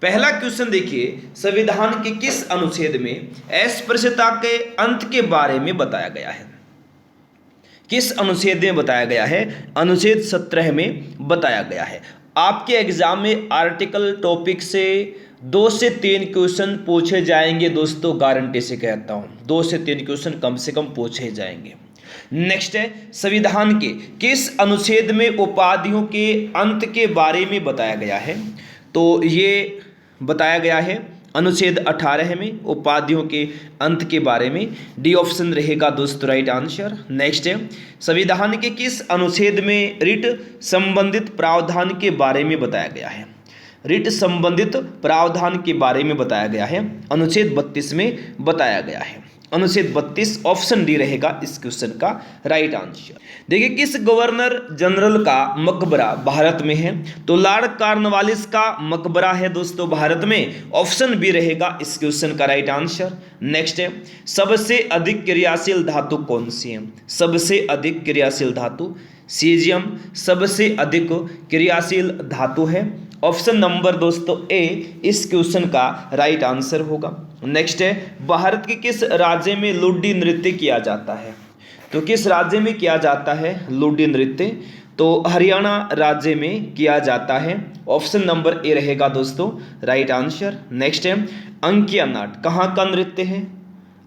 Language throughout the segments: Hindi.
पहला क्वेश्चन देखिए, संविधान के किस अनुच्छेद में अस्पृश्यता के अंत के बारे में बताया गया है? किस अनुच्छेद में बताया गया है? अनुच्छेद 17 में बताया गया है। आपके एग्जाम में आर्टिकल टॉपिक से 2 से 3 क्वेश्चन पूछे जाएंगे दोस्तों, गारंटी से कहता हूं 2 से 3 क्वेश्चन कम से कम पूछे जाएंगे। नेक्स्ट है, संविधान के किस अनुच्छेद में उपाधियों के अंत के बारे में बताया गया है? तो ये बताया गया है अनुच्छेद 18 में उपाधियों के अंत के बारे में। डी ऑप्शन रहेगा दोस्तों राइट आंसर। नेक्स्ट है, संविधान के किस अनुच्छेद में रिट संबंधित प्रावधान के बारे में बताया गया है? रिट संबंधित प्रावधान के बारे में बताया गया है, अनुच्छेद 32 में बताया गया है। अनुच्छेद 32 ऑप्शन डी रहेगा इस क्वेश्चन का राइट आंसर। देखिए, किस गवर्नर जनरल का मकबरा भारत में है? तो लॉर्ड कॉर्नवालिस का मकबरा है दोस्तों भारत में, ऑप्शन बी रहेगा इस क्वेश्चन का राइट आंसर। नेक्स्ट है, सबसे अधिक क्रियाशील धातु कौन सी है? सबसे अधिक क्रियाशील धातु सीजियम सबसे अधिक क्रियाशील धातु है, ऑप्शन नंबर दोस्तों ए इस क्वेश्चन का राइट आंसर होगा। नेक्स्ट है, भारत के किस राज्य में लुड्डी नृत्य किया जाता है? तो किस राज्य में किया जाता है लुड्डी नृत्य? तो हरियाणा राज्य में किया जाता है, ऑप्शन नंबर ए रहेगा दोस्तों राइट आंसर। नेक्स्ट है, अंकिया नाट कहाँ का नृत्य है?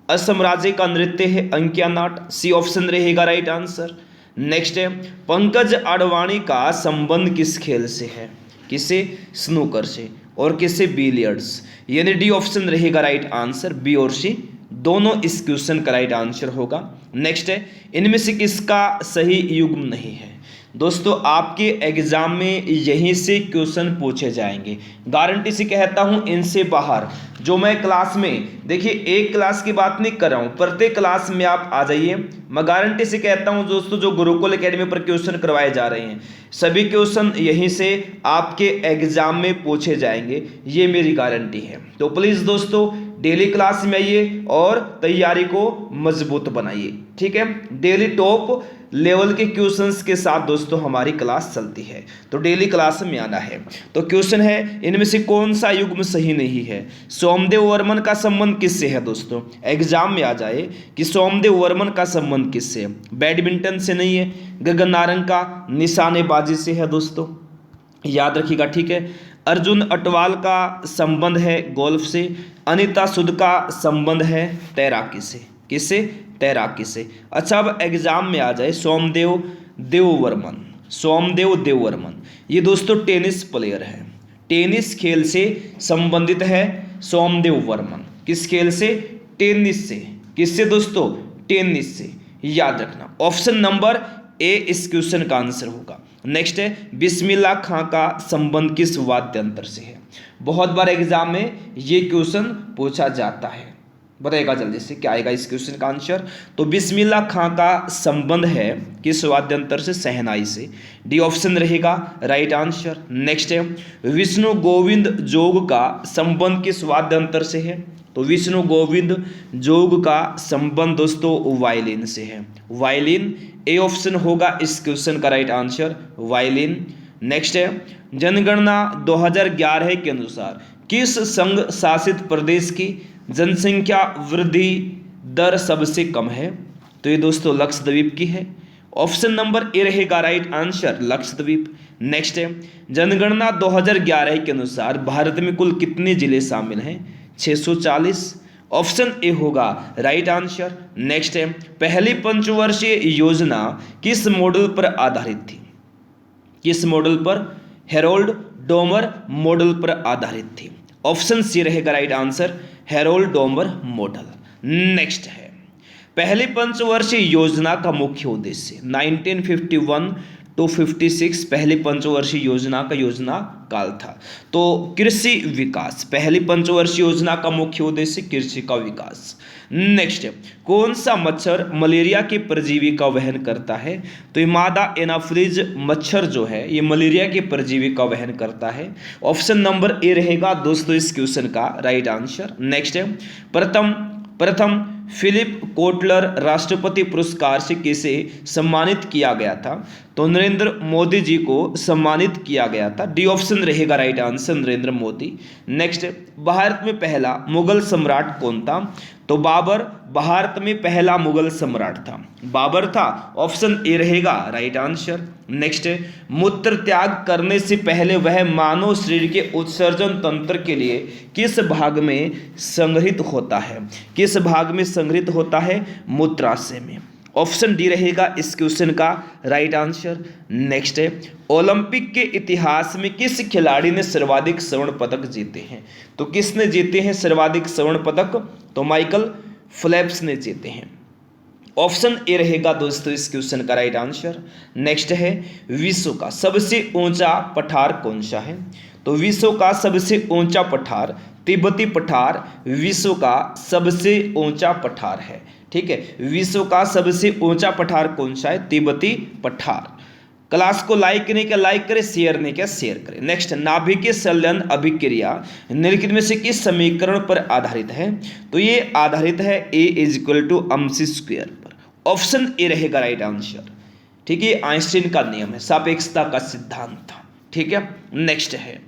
असम राज्य का नृत्य है अंकिया नाट, सी ऑप्शन रहेगा राइट आंसर। नेक्स्ट है, पंकज अडवाणी का संबंध किस खेल से है? किसे? स्नूकर से, और किसे? बिलियर्ड्स, यानी डी ऑप्शन रहेगा राइट आंसर। बी और सी दोनों इस क्वेश्चन का राइट आंसर होगा। नेक्स्ट है, इनमें से किसका सही युग्म नहीं है? दोस्तों आपके एग्जाम में यहीं से क्वेश्चन पूछे जाएंगे, गारंटी से कहता हूं इनसे बाहर जो मैं क्लास में, देखिए एक क्लास की बात नहीं कर रहा हूं, प्रत्येक क्लास में आप आ जाइए, मैं गारंटी से कहता हूं दोस्तों जो गुरुकुल एकेडमी पर क्वेश्चन करवाए जा रहे हैं सभी क्वेश्चन यहीं से आपके एग्जाम में पूछे जाएंगे, ये मेरी गारंटी है। तो प्लीज़ दोस्तों डेली क्लास में आइए और तैयारी को मजबूत बनाइए, ठीक है। डेली टॉप लेवल के क्वेश्चंस के साथ दोस्तों हमारी क्लास चलती है, तो डेली क्लास में आना है। तो क्वेश्चन है, इनमें से कौन सा युग्म सही नहीं है? सोमदेव वर्मन का संबंध किससे है? दोस्तों एग्जाम में आ जाए कि सोमदेव वर्मन का संबंध किससे है? बैडमिंटन से नहीं है, गगन नारंग का निशानेबाजी से है दोस्तों, याद रखिएगा, ठीक है। अर्जुन अटवाल का संबंध है गोल्फ से, अनीता सुद का संबंध है तैराकी से, किससे? तैराकी से। अच्छा अब एग्जाम में आ जाए, सोमदेव देववर्मन, सोमदेव देववर्मन ये दोस्तों टेनिस प्लेयर है, टेनिस खेल से संबंधित है सोमदेव वर्मन। किस खेल से? टेनिस से। किससे दोस्तों? टेनिस से, याद रखना। ऑप्शन नंबर ए इस क्वेश्चन का आंसर होगा। नेक्स्ट है, बिस्मिल्लाह खां का संबंध किस वाद्य यंत्र से है? बहुत बार एग्जाम में ये क्वेश्चन पूछा जाता है, बताइएगा जल्दी से क्या आएगा इस क्वेश्चन का आंसर। तो बिस्मिल्लाह खां का संबंध है किस वाद्य यंत्र से? शहनाई से, डी ऑप्शन रहेगा राइट आंसर। नेक्स्ट है, विष्णु गोविंद जोग का संबंध किस वाद्य यंत्र से है? तो विष्णु गोविंद जोग का संबंध दोस्तों वायलिन से है, वायलिन ए ऑप्शन होगा इस क्वेश्चन का राइट आंसर, वायलिन। नेक्स्ट है, जनगणना 2011 के अनुसार किस संघ शासित प्रदेश की जनसंख्या वृद्धि दर सबसे कम है? तो ये दोस्तों लक्षद्वीप की है, ऑप्शन नंबर ए रहेगा राइट आंसर, लक्षद्वीप। नेक्स्ट है, जनगणना 2011 के अनुसार भारत में कुल कितने जिले शामिल हैं? 640, ऑप्शन ए होगा राइट आंसर। नेक्स्ट है, पहली पंचवर्षीय योजना किस मॉडल पर आधारित थी? किस मॉडल पर? हेरोल्ड डोमर मॉडल पर आधारित थी, ऑप्शन सी रहेगा right answer, Harold Domar model. Next है, पहली पंचवर्षीय योजना का मुख्य उद्देश्य 1951 to 56 पहली पंचवर्षीय योजना का योजना काल था। तो कृषि विकास, पहली पंचवर्षीय योजना का मुख्य उद्देश्य कृषि का विकास। नेक्स्ट, कौन सा मच्छर मलेरिया के परजीवी का वहन करता है? तो ये मादा एनाफ्रीज मच्छर जो है ये मलेरिया के परजीवी का वहन करता है, ऑप्शन नंबर ए रहेगा दोस्तों इस क्वेश्चन का राइट आंसर। नेक्स्ट है, प्रथम फिलिप कोटलर राष्ट्रपति पुरस्कार से किसे सम्मानित किया गया था? तो नरेंद्र मोदी जी को सम्मानित किया गया था। डी ऑप्शन रहेगा right answer, Narendra Modi. Next, Bharat में पहला मुगल सम्राट कौन था? तो बाबर भारत में पहला मुगल सम्राट था, बाबर था। ऑप्शन ए रहेगा राइट आंसर। नेक्स्ट, मूत्र त्याग करने से पहले वह मानव शरीर के उत्सर्जन तंत्र के लिए किस भाग में संग्रहित होता है? किस भाग में संग्रहित होता है? मूत्राशय में। ऑप्शन डी रहेगा इस क्वेश्चन का राइट आंसर। नेक्स्ट है, ओलंपिक के इतिहास में किस खिलाड़ी ने सर्वाधिक स्वर्ण पदक जीते हैं? तो किसने जीते हैं सर्वाधिक स्वर्ण पदक? तो माइकल फेल्प्स ने जीते हैं। ऑप्शन ए रहेगा दोस्तों इस क्वेश्चन का राइट आंसर। नेक्स्ट है, विश्व का सबसे ऊंचा पठार कौन सा है? तो विश्व का सबसे ऊंचा पठार तिब्बती पठार विश्व का सबसे ऊंचा पठार है। ठीक है, विश्व का सबसे ऊंचा पठार कौन सा है? तिब्बती पठार। क्लास को लाइक नहीं किया लाइक करें, शेयर नहीं किया शेयर करें। नेक्स्ट, नाभिकीय संलयन अभिक्रिया निम्नलिखित में से किस समीकरण पर आधारित है? तो ये आधारित है A = mc² पर। ऑप्शन ए रहेगा राइट आंसर। ठीक है, आइंस्टीन का नियम है, सापेक्षता का सिद्धांत था। ठीक है, नेक्स्ट है,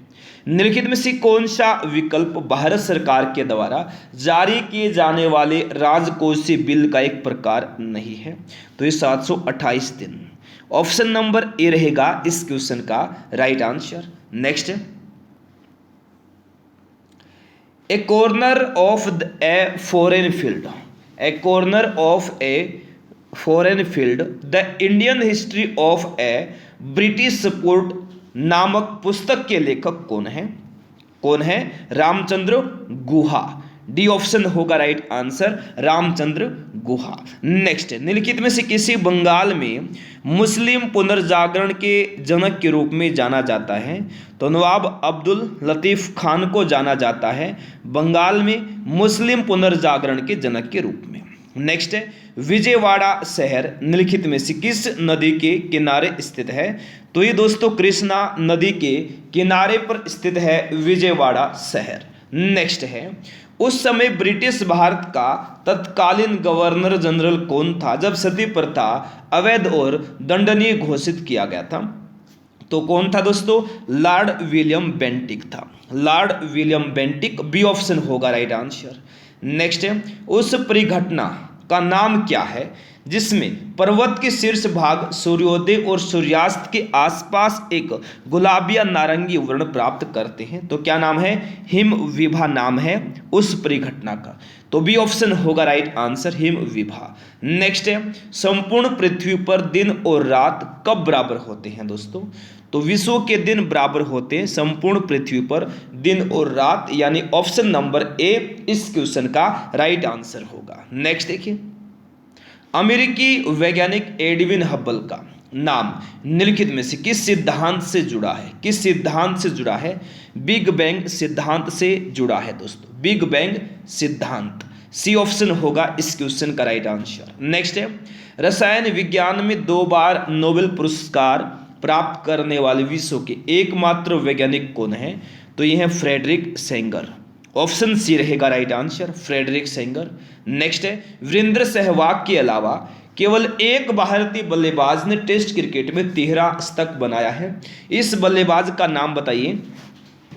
निम्नलिखित में से कौन सा विकल्प भारत सरकार के द्वारा जारी किए जाने वाले राजकोषीय बिल का एक प्रकार नहीं है? तो ये 728 दिन। ऑप्शन नंबर ए रहेगा इस क्वेश्चन का right answer. Next, A corner of a foreign field, A corner of a foreign field the Indian history of A British support नामक पुस्तक के लेखक कौन है? कौन है? रामचंद्र गुहा। डी ऑप्शन होगा right answer, Ramachandra Guha. Next, निम्नलिखित में से किसी बंगाल में मुस्लिम पुनर्जागरण के जनक के रूप में जाना जाता है? तो नवाब अब्दुल लतीफ खान को जाना जाता है बंगाल में मुस्लिम पुनर्जागरण के जनक के रूप में। नेक्स्ट है, विजयवाड़ा शहर निम्नलिखित में से किस नदी के किनारे स्थित है? तो ये दोस्तों कृष्णा नदी के किनारे पर स्थित है विजयवाड़ा शहर। नेक्स्ट है, उस समय ब्रिटिश भारत का तत्कालीन गवर्नर जनरल कौन था जब सती प्रथा अवैध और दंडनीय घोषित किया गया था? तो कौन था दोस्तों? लॉर्ड विलियम बेंटिक था, Lord William Bentinck. B option होगा राइट आंसर। नेक्स्ट है, उस परिघटना का नाम क्या है जिसमें पर्वत के शीर्ष भाग सूर्योदय और सूर्यास्त के आसपास एक गुलाबी या नारंगी वर्ण प्राप्त करते हैं? तो क्या नाम है? हिम विभा नाम है उस परिघटना का। तो बी ऑप्शन होगा right answer, him Vibha. Next है, संपूर्ण पृथ्वी पर दिन और रात कब बराबर होते हैं दोस्तों? तो विश्व के दिन बराबर होते हैं संपूर्ण पृथ्वी पर दिन और रात, यानी ऑप्शन नंबर ए इस क्वेश्चन का राइट आंसर होगा। नेक्स्ट देखिए, अमेरिकी वैज्ञानिक एडविन हबल का नाम निम्नलिखित में से किस सिद्धांत से जुड़ा है? किस सिद्धांत से जुड़ा है? बिग बैंग सिद्धांत से जुड़ा है दोस्तों, बिग बैंग सिद्धांत। सी ऑप्शन होगा इस क्वेश्चन का राइट आंसर। नेक्स्ट है, रसायन विज्ञान में 2 बार नोबेल पुरस्कार प्राप्त करने वाले विश्व के एकमात्र वैज्ञानिक कौन है? तो ये है फ्रेडरिक सेंगर। ऑप्शन सी रहेगा right answer, Frederick Sanger. Next है, वीरेंद्र सहवाग के अलावा केवल एक भारतीय बल्लेबाज ने टेस्ट क्रिकेट में 13 शतक बनाया है। इस बल्लेबाज का नाम बताइए,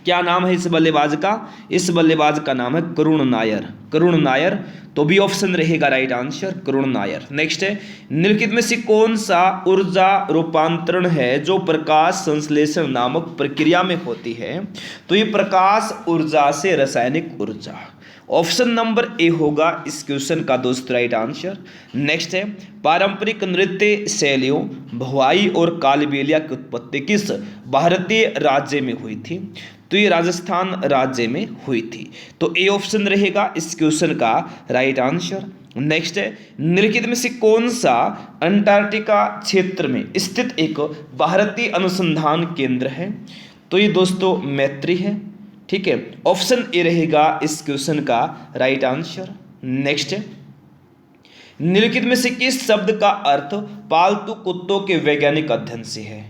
क्या नाम है इस बल्लेबाज का? इस बल्लेबाज का नाम है करुण नायर, करुण नायर। तो भी ऑप्शन रहेगा right answer, Karun Nair. Next है, निम्नलिखित में से कौन सा ऊर्जा रूपांतरण है जो प्रकाश संश्लेषण नामक प्रक्रिया में होती है? तो ये प्रकाश ऊर्जा से रासायनिक ऊर्जा। ऑप्शन नंबर ए होगा इस क्वेश्चन का दोस्त राइट आंसर। नेक्स्ट है, पारंपरिक नृत्य शैलियों भवाई और कालबेलिया की उत्पत्ति किस भारतीय राज्य में हुई थी? तो ये राजस्थान राज्य में हुई थी। तो ए ऑप्शन रहेगा इस क्वेश्चन का राइट आंसर। नेक्स्ट है, निम्नलिखित में से कौन सा अंटार्कटिका क्षेत्र में स्थित एक भारतीय अनुसंधान केंद्र है? तो ये दोस्तों मैत्री है। ठीक है, ऑप्शन ए रहेगा इस क्वेश्चन का राइट आंसर। नेक्स्ट है, निम्नलिखित में से किस शब्द का अर्थ पालतू कुत्तों के वैज्ञानिक अध्ययन से है?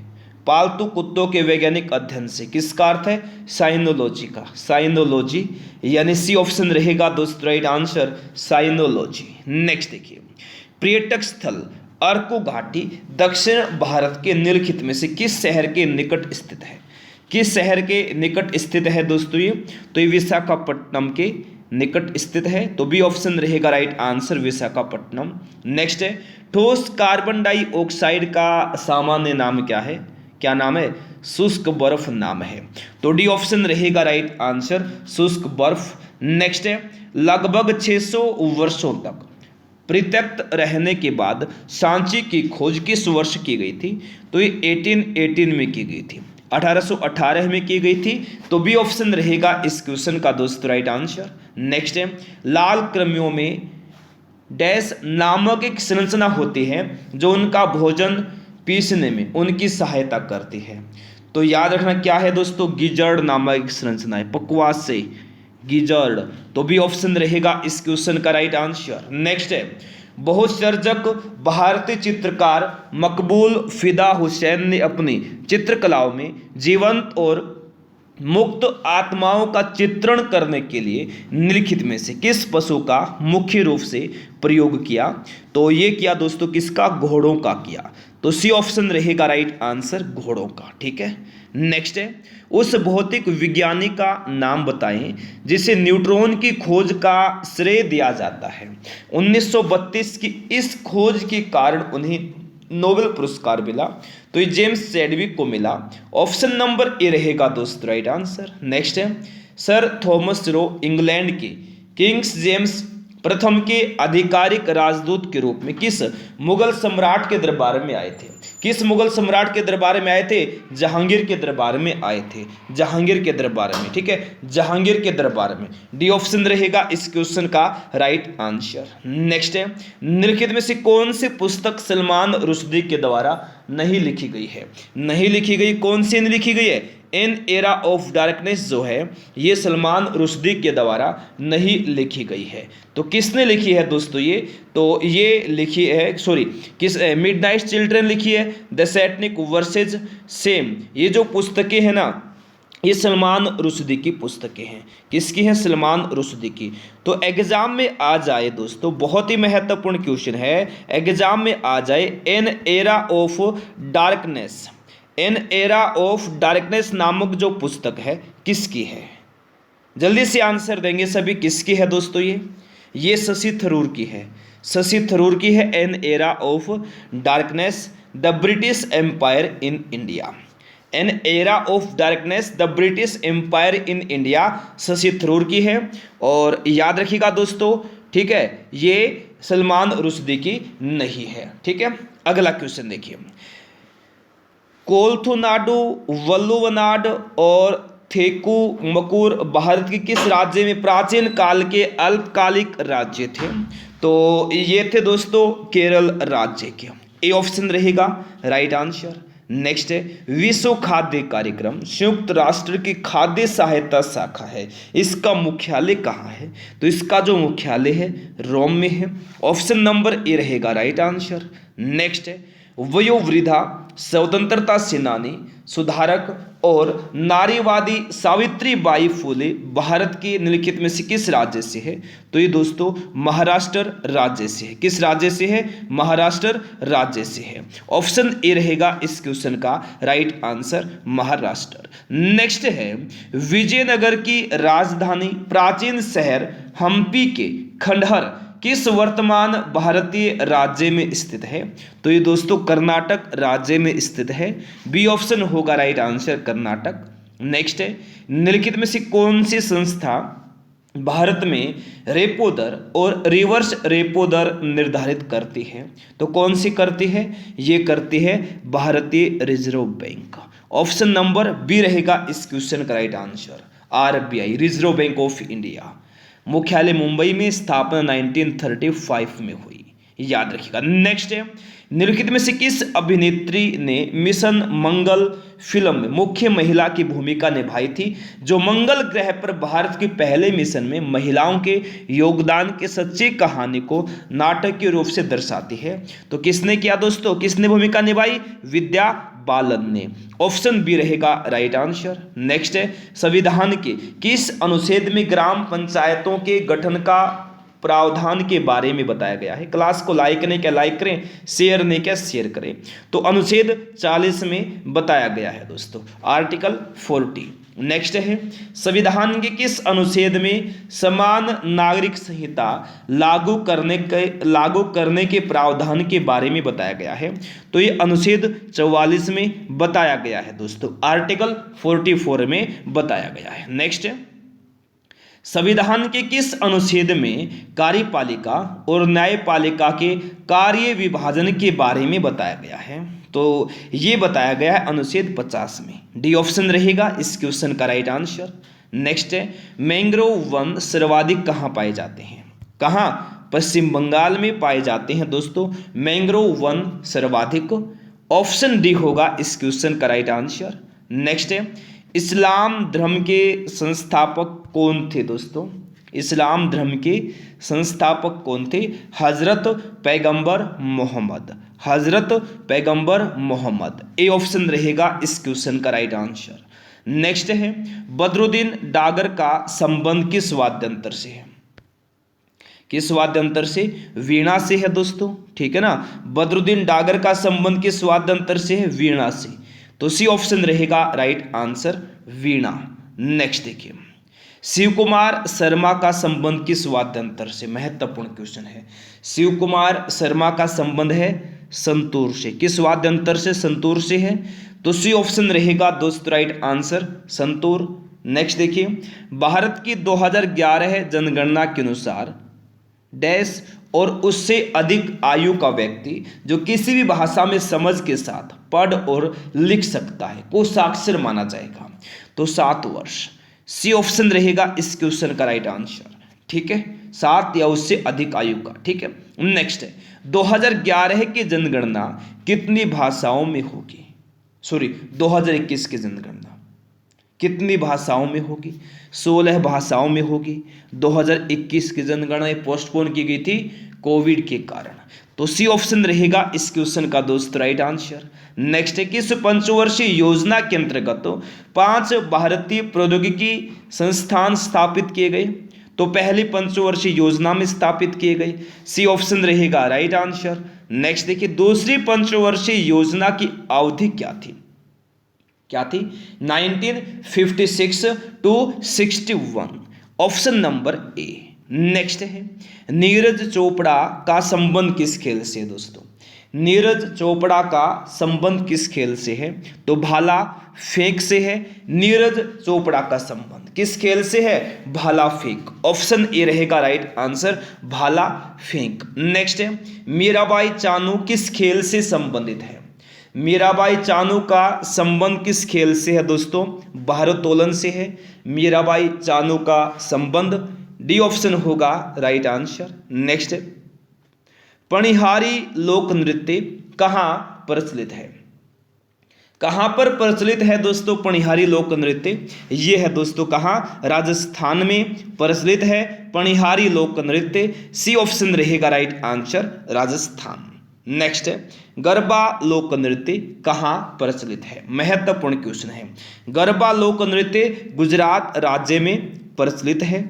पालतू कुत्तों के वैज्ञानिक अध्ययन से। किसका अर्थ है? साइनोलॉजी का, साइनोलॉजी, यानी सी ऑप्शन रहेगा दोस्तों राइट आंसर, साइनोलॉजी। नेक्स्ट देखिए, पर्यटक स्थल अर्को घाटी दक्षिण भारत के निम्नलिखित में से किस शहर के निकट स्थित है? किस शहर के निकट स्थित है दोस्तों ये? तो ये विशाखापट्टनम के निकट स्थित है, तो बी ऑप्शन रहेगा राइट आंसर, विशाखापट्टनम। नेक्स्ट है, ठोस कार्बन डाइऑक्साइड का सामान्य नाम क्या है? क्या नाम है? शुष्क बर्फ नाम है, तो डी ऑप्शन रहेगा राइट आंसर, शुष्क बर्फ। नेक्स्ट है, लगभग 600 वर्षों तक परित्यक्त रहने के बाद सांची की खोज किस वर्ष की गई थी? तो ये 1818 में की गई थी, 1818 में की गई थी, तो बी ऑप्शन रहेगा इस क्वेश्चन का दोस्तों राइट आंसर। नेक्स्ट है, लाल कृमियों में डैश नामक एक संरचना होती है जो उनका भोजन पीसने में उनकी सहायता करती है, तो याद रखना क्या है दोस्तों, गिजर्ड नामक एक संरचना है, पकवास से गिजर्ड, तो बी ऑप्शन रहेगा इस क्वेश्चन का राइट आंसर। नेक्स्ट है, बहुसर्जक भारतीय चित्रकार मकबूल फिदा हुसैन ने अपनी चित्रकलाओं में जीवंत और मुक्त आत्माओं का चित्रण करने के लिए निम्नलिखित में से किस पशु का मुख्य रूप से प्रयोग किया? तो ये किया दोस्तों किसका? घोड़ों का किया, तो सी ऑप्शन रहेगा राइट आंसर, घोड़ों का। ठीक है, नेक्स्ट है, उस भौतिक विज्ञानी का नाम बताएं जिसे न्यूट्रॉन की खोज का श्रेय दिया जाता है। 1932 की इस खोज के कारण उन्हें नोबेल पुरस्कार मिला, तो ये जेम्स चैडविक को मिला, ऑप्शन नंबर ए रहेगा दोस्तों राइट आंसर। नेक्स्ट है, सर थॉमस रो इंग्लैंड के किंग्स जेम्स प्रथम के आधिकारिक राजदूत के रूप में किस मुगल सम्राट के दरबार में आए थे? किस मुगल सम्राट के दरबार में आए थे? जहांगीर के दरबार में आए थे, जहांगीर के दरबार में। ठीक है, जहांगीर के दरबार में, डी ऑप्शन रहेगा इस क्वेश्चन का राइट आंसर। नेक्स्ट है, निम्नलिखित में से कौन सी पुस्तक सलमान रुश्दी के द्वारा नहीं लिखी गई है? नहीं लिखी गई, कौन सी नहीं लिखी गई है? एन एरा ऑफ डार्कनेस जो है ये सलमान रुश्दी के द्वारा नहीं लिखी गई है, तो किसने लिखी है दोस्तों ये? तो ये लिखी है, किस मिडनाइट चिल्ड्रन लिखी है, द सैटनिक वर्सेज सेम, ये जो पुस्तकें हैं ना ये सलमान रुश्दी की पुस्तकें हैं। किसकी हैं? सलमान रुश्दी की। तो एग्जाम में आ जाए दोस्तों, बहुत ही महत्वपूर्ण क्वेश्चन है, एग्जाम में आ जाए, N era of darkness, N era of darkness नामक जो पुस्तक है किसकी है? जल्दी से आंसर देंगे सभी, किसकी है दोस्तों ये शशि थरूर की है, शशि थरूर की है, an era of darkness the British empire in India, an era of darkness the British empire in India Shashi Tharoor की है, और याद रखिएगा दोस्तों, ठीक है, ये सलमान रुश्दी की नहीं है। ठीक है, अगला क्वेश्चन देखिए, कोलथुनाडु, वल्लुवनाड और थेकुमकुर भारत के किस राज्य में प्राचीन काल के अल्पकालिक राज्य थे? तो ये थे दोस्तों केरल राज्य के, ए ऑप्शन रहेगा राइट आंसर। नेक्स्ट है, विश्व खाद्य कार्यक्रम संयुक्त राष्ट्र की खाद्य सहायता शाखा है, इसका मुख्यालय कहाँ है? तो इसका जो मुख्यालय है रोम में है, ऑप्शन नंबर ए रहेगा राइट आंसर। नेक्स्ट है, वयोवृद्धा स्वतंत्रता सेनानी, सुधारक और नारीवादी सावित्रीबाई फुले भारत के निम्नलिखित में से किस राज्य से है? तो ये दोस्तों महाराष्ट्र राज्य से है। किस राज्य से है? महाराष्ट्र राज्य से है, ऑप्शन ए रहेगा इस क्वेश्चन का राइट आंसर, महाराष्ट्र। नेक्स्ट है, विजयनगर की राजधानी प्राचीन शहर हम्पी के खंडहर किस वर्तमान भारतीय राज्य में स्थित है? तो ये दोस्तों कर्नाटक राज्य में स्थित है, बी ऑप्शन होगा राइट आंसर, कर्नाटक। नेक्स्ट है, निम्नलिखित में से कौन सी संस्था भारत में रेपो दर और रिवर्स रेपो दर निर्धारित करती है? तो कौन सी करती है? ये करती है भारतीय reserve bank, option number B रहेगा इस क्वेश्चन का right answer, RBI, reserve bank of India. मुख्यालय मुंबई में, स्थापना 1935 में हुई, याद रखिएगा। नेक्स्ट है, निम्नलिखित में से किस अभिनेत्री ने मिशन मंगल फिल्म में मुख्य महिला की भूमिका निभाई थी, जो मंगल ग्रह पर भारत के पहले मिशन में महिलाओं के योगदान की सच्ची कहानी को नाटकीय रूप से दर्शाती है? तो किसने किया दोस्तों, किसने भूमिका निभाई? विद्या पालन ने। ऑप्शन बी रहेगा राइट आंसर। नेक्स्ट है, संविधान के किस अनुच्छेद में ग्राम पंचायतों के गठन का प्रावधान के बारे में बताया गया है। क्लास को लाइक नहीं क्या लाइक करें, शेयर नहीं क्या शेयर करें। तो अनुच्छेद 40 में बताया गया है दोस्तों, आर्टिकल 40। नेक्स्ट है, संविधान के किस अनुच्छेद में समान नागरिक संहिता लागू करने के प्रावधान के बारे में बताया गया है। तो ये अनुच्छेद 44 में बताया गया है दोस्तों, आर्टिकल 44 में बताया गया है। नेक्स्ट है, संविधान के किस अनुच्छेद में कार्यपालिका और न्यायपालिका के कार्य विभाजन के बारे में बताया गया है। तो ये बताया गया है अनुच्छेद 50 में। डी ऑप्शन रहेगा इस क्वेश्चन का राइट आंसर। नेक्स्ट है, मैंग्रोव वन सर्वाधिक कहाँ पाए जाते हैं। कहाँ? पश्चिम बंगाल में पाए जाते हैं दोस्तों मैंग्रोव वन सर्वाधिक। ऑप्शन डी होगा इस क्वेश्चन का राइट आंसर। नेक्स्ट है, इस्लाम धर्म के संस्थापक कौन थे दोस्तों। इस्लाम धर्म के संस्थापक कौन थे? हजरत पैगंबर मोहम्मद। हजरत पैगंबर मोहम्मद, ए ऑप्शन रहेगा इस क्वेश्चन का राइट आंसर। नेक्स्ट है, बदरुद्दीन डागर का संबंध किस वाद्यंत्र से है। किस वाद्यंत्र से? वीणा से है दोस्तों, ठीक है ना। बदरुद्दीन डागर का संबंध किस वाद्यंत्र से है? वीणा से। तो सी ऑप्शन रहेगा राइट आंसर, वीणा। नेक्स्ट देखिए, शिव कुमार शर्मा का संबंध किस वाद्यंत्र से? महत्वपूर्ण क्वेश्चन है। शिव कुमार शर्मा का संबंध है संतूर से। किस वाद्यंत्र से? संतूर से है। तो सी ऑप्शन रहेगा दोस्तों राइट आंसर, संतूर। नेक्स्ट देखिए, भारत की 2011 जनगणना के अनुसार डैश और उससे अधिक आयु का व्यक्ति जो किसी भी भाषा में समझ के साथ पढ़ और लिख सकता है को साक्षर माना जाएगा। तो 7 वर्ष। सी ऑप्शन रहेगा इस क्वेश्चन का राइट आंसर, ठीक है, 7 या उससे अधिक आयु का, ठीक है। नेक्स्ट है, 2011 की जनगणना कितनी भाषाओं में होगी। 2021 की जनगणना कितनी भाषाओं में होगी? 16 भाषाओं में होगी। 2021 की जनगणना पोस्टपोन की गई थी कोविड के कारण। तो सी ऑप्शन रहेगा इस क्वेश्चन का दोस्त राइट आंसर। नेक्स्ट है, किस पंचवर्षीय योजना के अंतर्गत 5 भारतीय प्रौद्योगिकी संस्थान स्थापित किए गए। तो पहली पंचवर्षीय योजना में स्थापित किए गए। सी ऑप्शन रहेगा राइट आंसर। नेक्स्ट देखिए, दूसरी पंचवर्षीय योजना की अवधि क्या थी? क्या थी? 1956 to 61, option number A. Next है, नीरज चोपड़ा का संबंध किस खेल से है दोस्तों? नीरज चोपड़ा का संबंध किस खेल से है? तो भाला फेंक से है। नीरज चोपड़ा का संबंध किस खेल से है? भाला फेंक। ऑप्शन ए रहेगा राइट आंसर, भाला फेंक। नेक्स्ट है, मीराबाई चानू किस खेल से संबंधित है? मीराबाई चानू का संबंध किस खेल से है दोस्तों? भारोत्तोलन से है। मीराबाई चानू का संबंध, डी ऑप्शन होगा राइट आंसर। नेक्स्ट, पणिहारी लोक नृत्य कहाँ प्रचलित है? कहाँ पर प्रचलित है दोस्तों पणिहारी लोक नृत्य? ये है दोस्तों कहाँ? राजस्थान में प्रचलित है पणिहारी लोक नृत्य। सी ऑप्शन रहेगा राइट आंसर, राजस्थान। नेक्स्ट है, गरबा लोक नृत्य कहाँ प्रचलित है? महत्वपूर्ण क्वेश्चन है। गरबा लोक नृत्य गुजरात राज्य में प्रचलित है।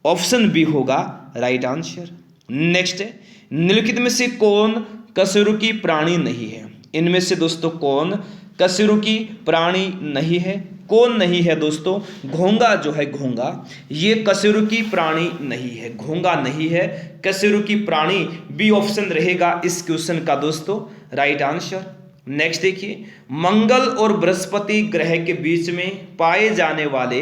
ऑप्शन बी होगा राइट आंसर। नेक्स्ट है, निम्नलिखित में से कौन कशेरुकी प्राणी नहीं है? इनमें से दोस्तों कौन कशेरुकी प्राणी नहीं है? कौन नहीं है दोस्तों? घोंगा जो है, घोंगा, ये कशेरुकी प्राणी नहीं है। घोंगा नहीं है कशेरुकी प्राणी। बी ऑप्शन रहेगा इस क्वेश्चन का दोस्तों राइट आंसर। नेक्स्ट देखिए, मंगल और बृहस्पति ग्रह के बीच में पाए जाने वाले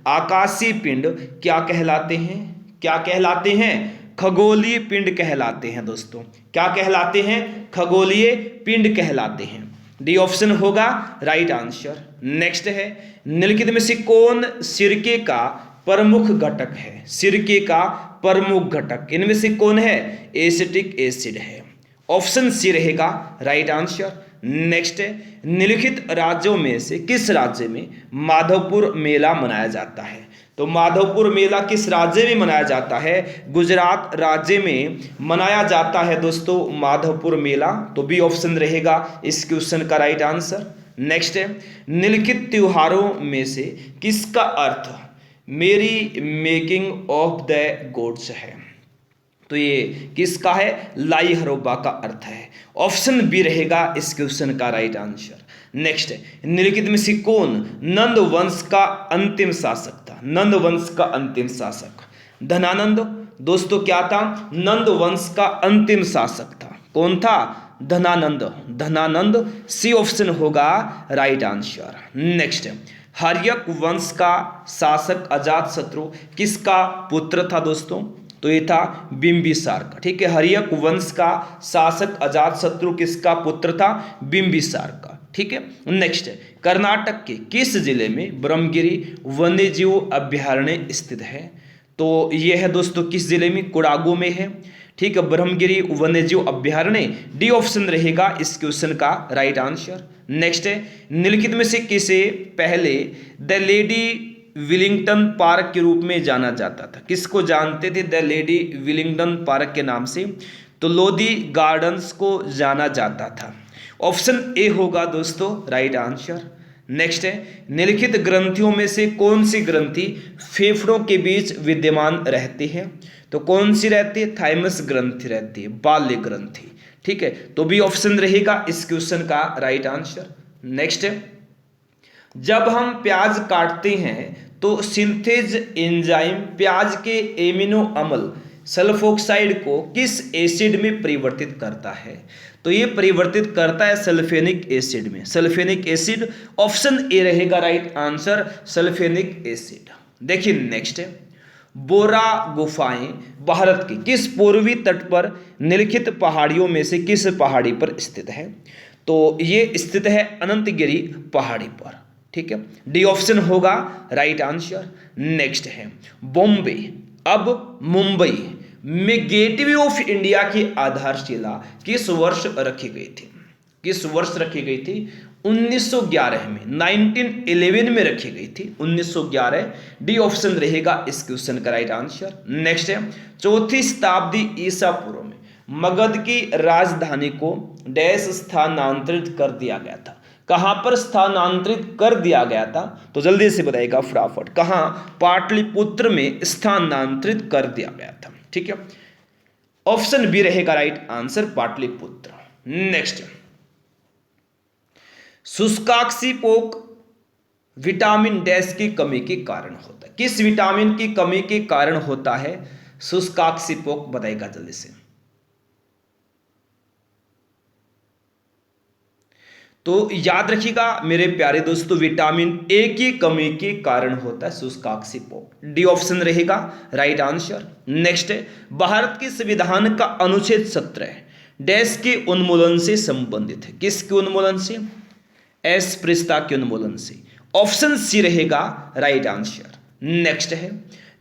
आकाशीय पिंड क्या कहलाते हैं? क्या कहलाते हैं? खगोलीय पिंड कहलाते हैं दोस्तों। क्या कहलाते हैं? खगोलीय पिंड कहलाते हैं। डी ऑप्शन होगा राइट आंसर। नेक्स्ट है, निम्नलिखित में से कौन सिरके का प्रमुख घटक है? सिरके का प्रमुख घटक इनमें से कौन है? एसिटिक एसिड है। ऑप्शन सी रहेगा राइट आंसर। नेक्स्ट है, निम्नलिखित राज्यों में से किस राज्य में माधवपुर मेला मनाया जाता है? तो माधवपुर मेला किस राज्य में मनाया जाता है? गुजरात राज्य में मनाया जाता है दोस्तों माधवपुर मेला। तो बी ऑप्शन रहेगा इस क्वेश्चन का राइट आंसर। नेक्स्ट है, निम्नलिखित त्योहारों में से किसका अर्थ मेरी मेकिंग ऑफ द गोड्स है? तो ये किसका है? लाई हरोबा का अर्थ है। ऑप्शन बी रहेगा इस क्वेश्चन का राइट आंसर। नेक्स्ट है, निम्नलिखित में से कौन नंद वंश का अंतिम शासक था? नंद वंश का अंतिम शासक धनानंद। दोस्तों क्या था? नंद वंश का अंतिम शासक था। कौन था? धनानंद। धनानंद, सी ऑप्शन होगा राइट आंसर। नेक्स्ट है, हर्यक वंश का शासक अजातशत्रु किसका पुत्र था दोस्तों? तो ये था बिंबिसार का। ठीक है, हर्यक वंश का शासक अजातशत्रु किसका पुत्र था? बिंबिसार का। ठीक है, नेक्स्ट है, कर्नाटक के किस जिले में ब्रह्मगिरी वन्यजीव अभ्यारण्य स्थित है? तो ये है दोस्तों किस जिले में? कोडागू में है। ठीक है, ब्रह्मगिरी वन्यजीव अभ्यारण्य, डी ऑप्शन रहेगा इस क्वेश्चन का राइट आंसर। नेक्स्ट है, निम्नलिखित में से किसे पहले द लेडी विलिंगटन पार्क के रूप में जाना जाता था? किसको जानते थे द लेडी विलिंगटन पार्क के नाम से? तो लोधी गार्डन्स को जाना जाता था। ऑप्शन ए होगा दोस्तों राइट आंसर। नेक्स्ट है, निम्नलिखित ग्रंथियों में से कौन सी ग्रंथि फेफड़ों के बीच विद्यमान रहती है? तो कौन सी रहती है? थाइमस ग्रंथि रहती है, बाल्य ग्रंथि। ठीक है, तो बी ऑप्शन रहेगा इस क्वेश्चन का राइट आंसर। नेक्स्ट है, जब हम प्याज काटते हैं तो सिंथेज एंजाइम प्याज के एमिनो अम्ल सल्फोक्साइड को किस एसिड में परिवर्तित करता है? तो ये परिवर्तित करता है सल्फेनिक एसिड में। सल्फेनिक एसिड, ऑप्शन ए रहेगा राइट आंसर, सल्फेनिक एसिड। देखिए नेक्स्ट है, बोरा गुफाएं भारत के किस पूर्वी तट पर निम्नलिखित पहाड़ियों में से किस पहाड़ी पर स्थित है? तो ये स्थित है अनंतगिरी पहाड़ी पर। ठीक है, डी ऑप्शन होगा राइट आंसर। नेक्स्ट है, बॉम्बे अब मुंबई में गेटवे ऑफ इंडिया की आधारशिला किस वर्ष रखी गई थी? किस वर्ष रखी गई थी? 1911 में, 1911 में रखी गई थी, 1911। डी ऑप्शन रहेगा इस क्वेश्चन का राइट आंसर। नेक्स्ट है, चौथी शताब्दी ईसा पूर्व में मगध की राजधानी को डैश स्थानांतरित कर दिया गया था? कहां पर स्थानांतरित कर दिया गया था? तो जल्दी से बताइएगा फटाफट, कहां? पाटलिपुत्र में स्थानांतरित कर दिया गया था। ठीक है, ऑप्शन बी रहेगा राइट आंसर, पाटलिपुत्र। नेक्स्ट, शुष्काक्षिपोक विटामिन डैश की कमी के कारण होता है? किस विटामिन की कमी के कारण होता है शुष्काक्षिपोक? बताइएगा जल्दी से। तो याद रखिएगा मेरे प्यारे दोस्तों, विटामिन ए की कमी के कारण होता है शुष्काक्षिपोक। डी ऑप्शन रहेगा राइट आंसर। नेक्स्ट है, भारत के संविधान का अनुच्छेद 17 डैश के उन्मूलन से संबंधित है? किसके उन्मूलन से? अस्पृश्यता के उन्मूलन से। ऑप्शन सी रहेगा राइट आंसर। नेक्स्ट है,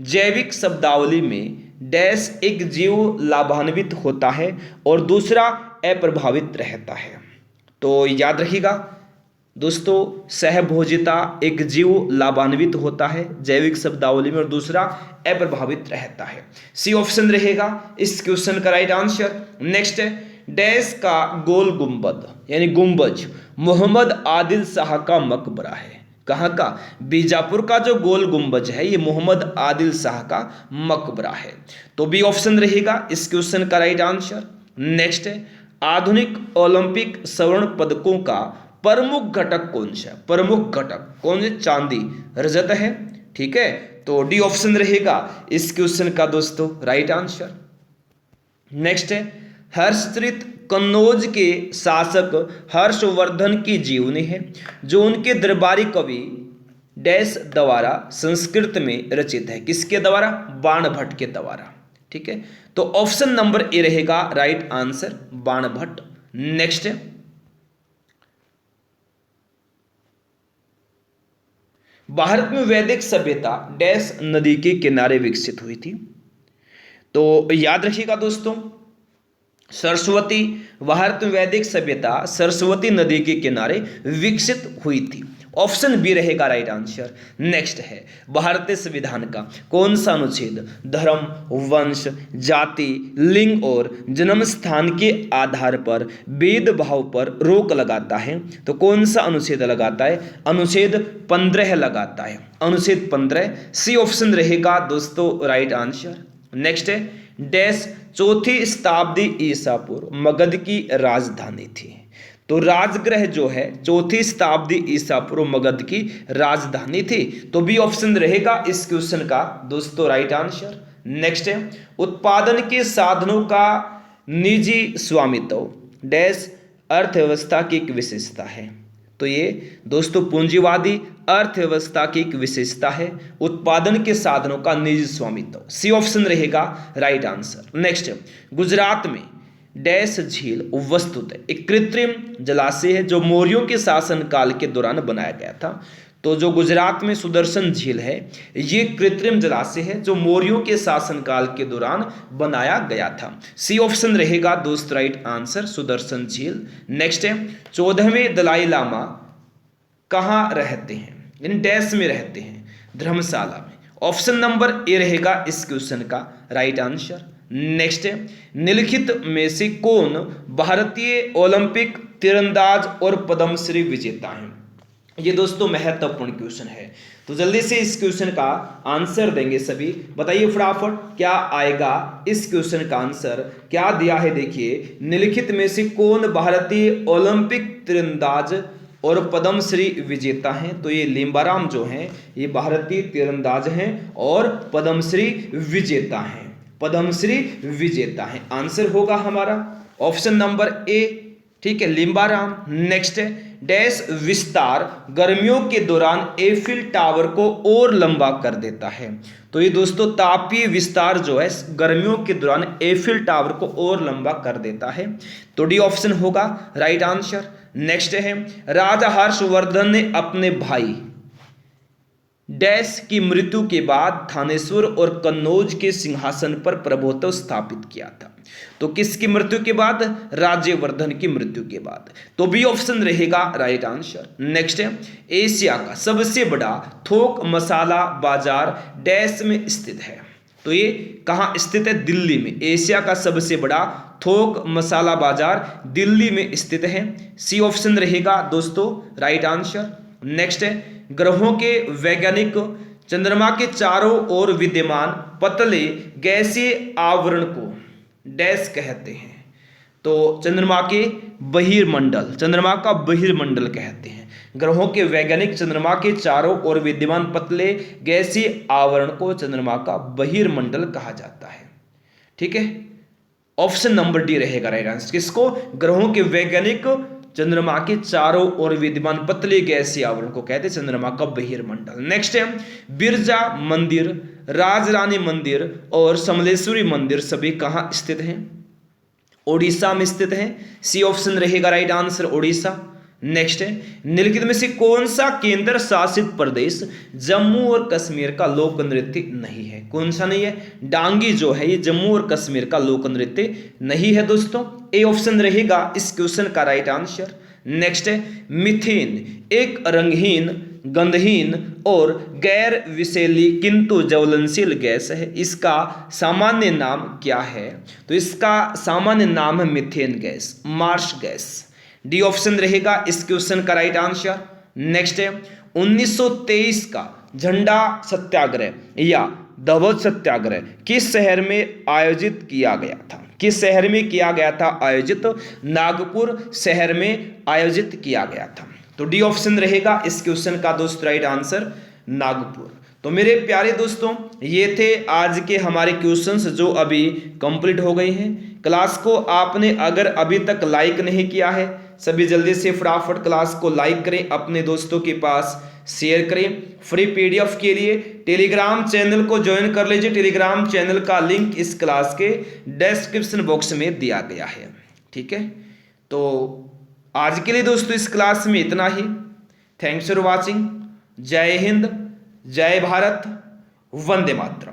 जैविक शब्दावली में डैश एक जीव लाभान्वित होता है और दूसरा अप्रभावित रहता है? तो याद रखिएगा दोस्तों, सहभोजिता, एक जीव लाभान्वित होता है जैविक शब्दावली में और दूसरा अप्रभावित रहता है। सी ऑप्शन रहेगा इस क्वेश्चन का राइट आंसर। नेक्स्ट है, डैश का गोल गुंबद यानी गुंबज मोहम्मद आदिल शाह का मकबरा है? कहाँ का? बीजापुर का जो गोल गुंबज है ये मोहम्मद आदिल शाह का मकबरा है। तो बी ऑप्शन रहेगा इस क्वेश्चन का राइट आंसर। नेक्स्ट है, आधुनिक ओलंपिक स्वर्ण पदकों का प्रमुख घटक कौन सा? प्रमुख घटक कौन है? चांदी, रजत है। ठीक है, तो डी ऑप्शन रहेगा इस क्वेश्चन का दोस्तों राइट आंसर। नेक्स्ट है, हर्षचरित कन्नौज के शासक हर्षवर्धन की जीवनी है जो उनके दरबारी कवि डैश द्वारा संस्कृत में रचित है? किसके द्वारा? बाणभट्ट के द्वारा। ठीक है, तो ऑप्शन नंबर ए रहेगा राइट आंसर, बाणभट्ट। नेक्स्ट है, भारत में वैदिक सभ्यता डैश नदी के किनारे विकसित हुई थी? तो याद रखिएगा दोस्तों, सरस्वती, भारत में वैदिक सभ्यता सरस्वती नदी के किनारे विकसित हुई थी। ऑप्शन बी रहेगा राइट आंसर। नेक्स्ट है भारतीय संविधान का कौन सा अनुच्छेद धर्म, वंश, जाति, लिंग और जन्म स्थान के आधार पर भेदभाव पर रोक लगाता है? तो कौन सा अनुच्छेद लगाता है? अनुच्छेद 15 लगाता है। अनुच्छेद 15 सी ऑप्शन रहेगा दोस्तों राइट आंसर। नेक्स्ट है डैश चौथी शताब्दी ईसा पूर्व मगध की राजधानी थी। तो राजगृह जो है चौथी शताब्दी ईसा पूर्व मगध की राजधानी थी। तो बी ऑप्शन रहेगा इस क्वेश्चन का दोस्तों राइट आंसर। नेक्स्ट है उत्पादन के साधनों का निजी स्वामित्व डैश अर्थव्यवस्था की एक विशेषता है। तो ये दोस्तों पूंजीवादी अर्थव्यवस्था की एक विशेषता है, उत्पादन के साधनों का निजी स्वामित्व। सी ऑप्शन रहेगा राइट आंसर। नेक्स्ट गुजरात में डैश झील वस्तुतः एक कृत्रिम जलाशय है जो मौर्यों के शासनकाल के दौरान बनाया गया था। तो जो गुजरात में सुदर्शन झील है ये कृत्रिम जलाशय है जो मौर्यों के शासनकाल के दौरान बनाया गया था। सी ऑप्शन रहेगा दोस्त राइट आंसर सुदर्शन झील। नेक्स्ट है 14वें दलाई लामा कहाँ रहते हैं? इन डैश में रहते हैं धर्मशाला में। ऑप्शन नंबर ए रहेगा इस क्वेश्चन का राइट आंसर। नेक्स्ट है निम्नलिखित में से कौन भारतीय ओलंपिक तीरंदाज और पद्मश्री विजेता हैं? ये दोस्तों महत्वपूर्ण क्वेश्चन है, तो जल्दी से इस क्वेश्चन का आंसर देंगे सभी। बताइए फटाफट क्या आएगा इस क्वेश्चन का आंसर। क्या दिया है देखिए, निम्नलिखित में से कौन भारतीय ओलंपिक तीरंदाज और पद्मश्री विजेता हैं? तो ये लिम्बाराम जो हैं ये भारतीय तीरंदाज हैं और पद्मश्री विजेता हैं। पद्मश्री विजेता हैं। आंसर होगा हमारा ऑप्शन नंबर ए, ठीक है, लिम्बाराम। नेक्स्ट है डैश विस्तार गर्मियों के दौरान एफिल टावर को और लंबा कर देता है। तो ये दोस्तों तापीय विस्तार जो है गर्मियों के दौरान एफिल टावर को और लंबा कर देता है। तो डी ऑप्शन होगा राइट आंसर। नेक्स्ट है राजा हर्षवर्धन ने अपने भाई डैश की मृत्यु के बाद थानेश्वर और कन्नौज के सिंहासन पर प्रभुत्व स्थापित किया था। तो किसकी मृत्यु के बाद? राज्यवर्धन की मृत्यु के बाद। तो बी ऑप्शन रहेगा राइट आंसर। नेक्स्ट है एशिया का सबसे बड़ा थोक मसाला बाजार डैश में स्थित है। तो ये कहाँ स्थित है? दिल्ली में। एशिया का सबसे बड़ा थोक मसाला बाजार दिल्ली में स्थित है। सी ऑप्शन रहेगा दोस्तों राइट आंसर। नेक्स्ट है ग्रहों के वैज्ञानिक चंद्रमा के चारों ओर विद्यमान पतले गैसीय आवरण को डैश कहते हैं। तो चंद्रमा के बहिर्मंडल, चंद्रमा का बहिर्मंडल कहते हैं। ग्रहों के वैज्ञानिक चंद्रमा के चारों ओर विद्यमान पतले गैसीय आवरण को चंद्रमा का बहिर्मंडल कहा जाता है। ठीक है, ऑप्शन नंबर डी रहेगा राइट आंसर। किसको? ग्रहों के वैज्ञानिक चंद्रमा के चारों ओर विद्यमान पतले गैसीय आवरण को कहते हैं चंद्रमा का बहिर्मंडल। नेक्स्ट है बिरजा मंदिर, राजरानी मंदिर और समलेश्वरी मंदिर सभी कहाँ स्थित हैं? ओडिशा में स्थित हैं। सी ऑप्शन रहेगा राइट आंसर ओडिशा। नेक्स्ट है निम्नलिखित में से कौन सा केंद्र शासित प्रदेश जम्मू और कश्मीर का लोक नृत्य नहीं है? कौन सा नहीं है? डांगी जो है ये जम्मू और कश्मीर का लोक नृत्य नहीं है दोस्तों। ए ऑप्शन रहेगा इस क्वेश्चन का राइट आंसर। नेक्स्ट है मीथेन एक रंगहीन, गंधहीन और गैर विषैली किंतु ज्वलनशील गैस है। इसका सामान्य नाम क्या है? तो इसका सामान्य नाम है methane gas, Marsh gas. D option रहेगा इस क्वेश्चन का राइट आंसर। नेक्स्ट है 1923 का झंडा सत्याग्रह या धवज सत्याग्रह किस शहर में आयोजित किया गया था? किस शहर में किया गया था आयोजित? नागपुर शहर में आयोजित किया गया था। तो डी ऑप्शन रहेगा इस क्वेश्चन का दोस्त राइट आंसर नागपुर। तो मेरे प्यारे दोस्तों ये थे आज के हमारे क्वेश्चंस जो अभी कंप्लीट हो गए हैं। क्लास को आपने अगर अभी तक लाइक नहीं किया है सभी जल्दी से फटाफट क्लास को लाइक करें, अपने दोस्तों के पास शेयर करें। फ्री पीडीएफ के लिए टेलीग्राम चैनल को ज्वाइन कर लीजिए। टेलीग्राम चैनल का लिंक इस क्लास के डिस्क्रिप्शन बॉक्स में दिया गया है। ठीक है, तो आज के लिए दोस्तों इस क्लास में इतना ही। Thanks for watching. जय हिंद, जय भारत, वंदे मातरम।